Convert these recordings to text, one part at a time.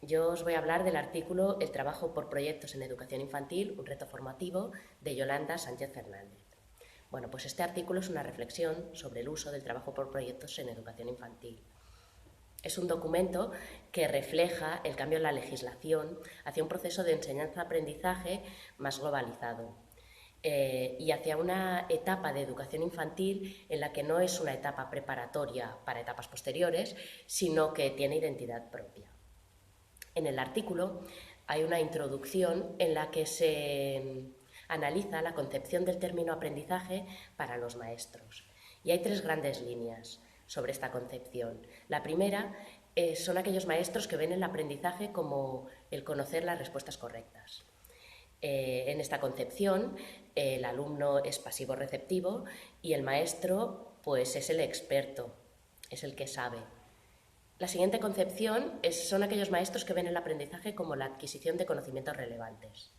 Yo os voy a hablar del artículo El trabajo por proyectos en educación infantil, un reto formativo, de Yolanda Sánchez Fernández. Bueno, pues este artículo es una reflexión sobre el uso del trabajo por proyectos en educación infantil. Es un documento que refleja el cambio en la legislación hacia un proceso de enseñanza-aprendizaje más globalizado, y hacia una etapa de educación infantil en la que no es una etapa preparatoria para etapas posteriores, sino que tiene identidad propia. En el artículo hay una introducción en la que se analiza la concepción del término aprendizaje para los maestros. Y hay tres grandes líneas sobre esta concepción. La primera son aquellos maestros que ven el aprendizaje como el conocer las respuestas correctas. En esta concepción, el alumno es pasivo-receptivo y el maestro pues, es el experto, es el que sabe. La siguiente concepción son aquellos maestros que ven el aprendizaje como la adquisición de conocimientos relevantes.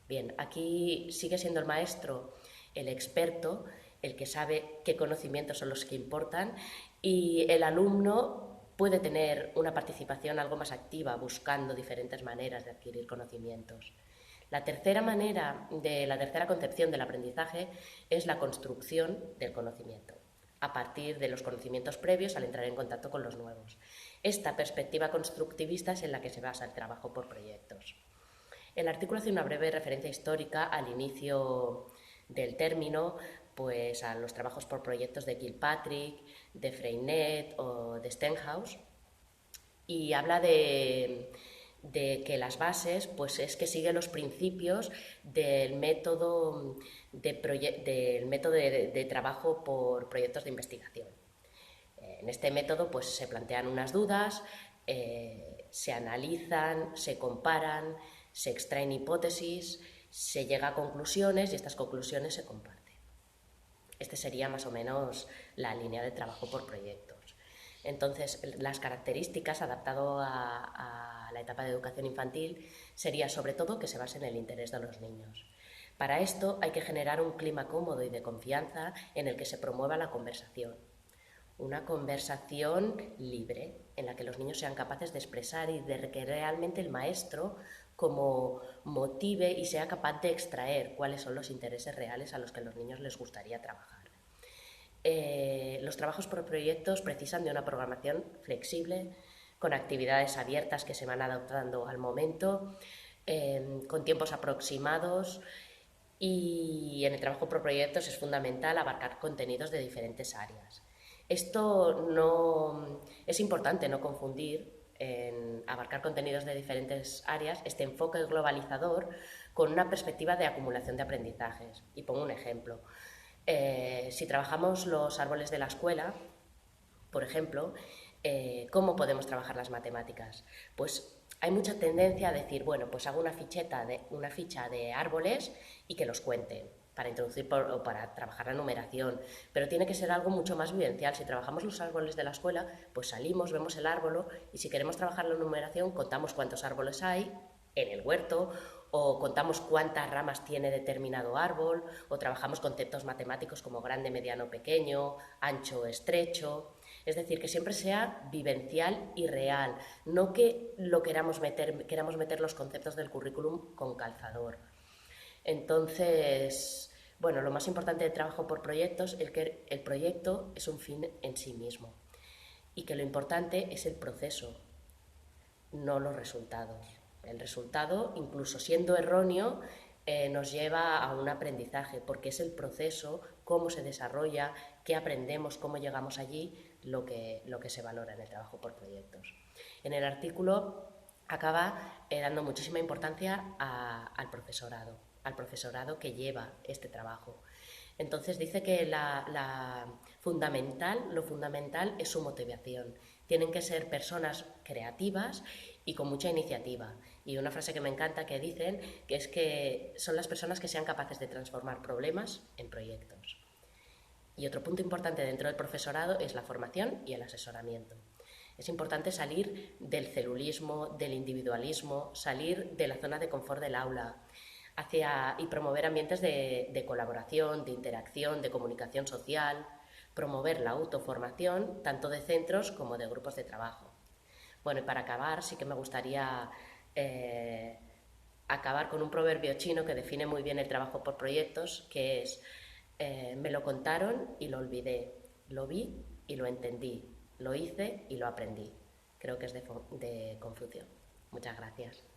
Bien, aquí sigue siendo el maestro el experto, el que sabe qué conocimientos son los que importan, y el alumno puede tener una participación algo más activa, buscando diferentes maneras de adquirir conocimientos. La tercera concepción del aprendizaje es la construcción del conocimiento, a partir de los conocimientos previos al entrar en contacto con los nuevos. Esta perspectiva constructivista es en la que se basa el trabajo por proyectos. El artículo hace una breve referencia histórica al inicio del término, pues a los trabajos por proyectos de Kilpatrick, de Freinet o de Stenhouse, y habla de que las bases pues es que sigue los principios del método de trabajo por proyectos de investigación. En este método pues se plantean unas dudas, se analizan, se comparan, se extraen hipótesis, se llega a conclusiones y estas conclusiones se comparten. Este sería más o menos la línea de trabajo por proyectos. Entonces, las características adaptado a la etapa de educación infantil sería sobre todo que se base en el interés de los niños. Para esto hay que generar un clima cómodo y de confianza en el que se promueva la conversación. Una conversación libre en la que los niños sean capaces de expresar y de que realmente el maestro como motive y sea capaz de extraer cuáles son los intereses reales a los que a los niños les gustaría trabajar. Los trabajos por proyectos precisan de una programación flexible, con actividades abiertas que se van adaptando al momento, con tiempos aproximados, y en el trabajo por proyectos es fundamental abarcar contenidos de diferentes áreas. Esto no es importante no confundir en abarcar contenidos de diferentes áreas este enfoque globalizador con una perspectiva de acumulación de aprendizajes. Y pongo un ejemplo. Si trabajamos los árboles de la escuela, por ejemplo, ¿cómo podemos trabajar las matemáticas? Pues hay mucha tendencia a decir, bueno, pues hago una ficha de árboles y que los cuente para introducir o para trabajar la numeración, pero tiene que ser algo mucho más vivencial. Si trabajamos los árboles de la escuela, pues salimos, vemos el árbol y si queremos trabajar la numeración, contamos cuántos árboles hay en el huerto, o contamos cuántas ramas tiene determinado árbol, o trabajamos conceptos matemáticos como grande, mediano, pequeño, ancho, estrecho. Es decir, que siempre sea vivencial y real, no que queramos meter los conceptos del currículum con calzador. Entonces, bueno, lo más importante del trabajo por proyectos es que el proyecto es un fin en sí mismo y que lo importante es el proceso, no los resultados. El resultado, incluso siendo erróneo, nos lleva a un aprendizaje, porque es el proceso, cómo se desarrolla, qué aprendemos, cómo llegamos allí, lo que se valora en el trabajo por proyectos. En el artículo acaba dando muchísima importancia al profesorado que lleva este trabajo. Entonces dice que lo fundamental es su motivación. Tienen que ser personas creativas y con mucha iniciativa. Y una frase que me encanta que dicen, que es que son las personas que sean capaces de transformar problemas en proyectos. Y otro punto importante dentro del profesorado es la formación y el asesoramiento. Es importante salir del celulismo, del individualismo, salir de la zona de confort del aula y promover ambientes de colaboración, de interacción, de comunicación social, promover la autoformación tanto de centros como de grupos de trabajo. Bueno, y para acabar, sí que me gustaría acabar con un proverbio chino que define muy bien el trabajo por proyectos, que es me lo contaron y lo olvidé, lo vi y lo entendí, lo hice y lo aprendí. Creo que es de Confucio. Muchas gracias.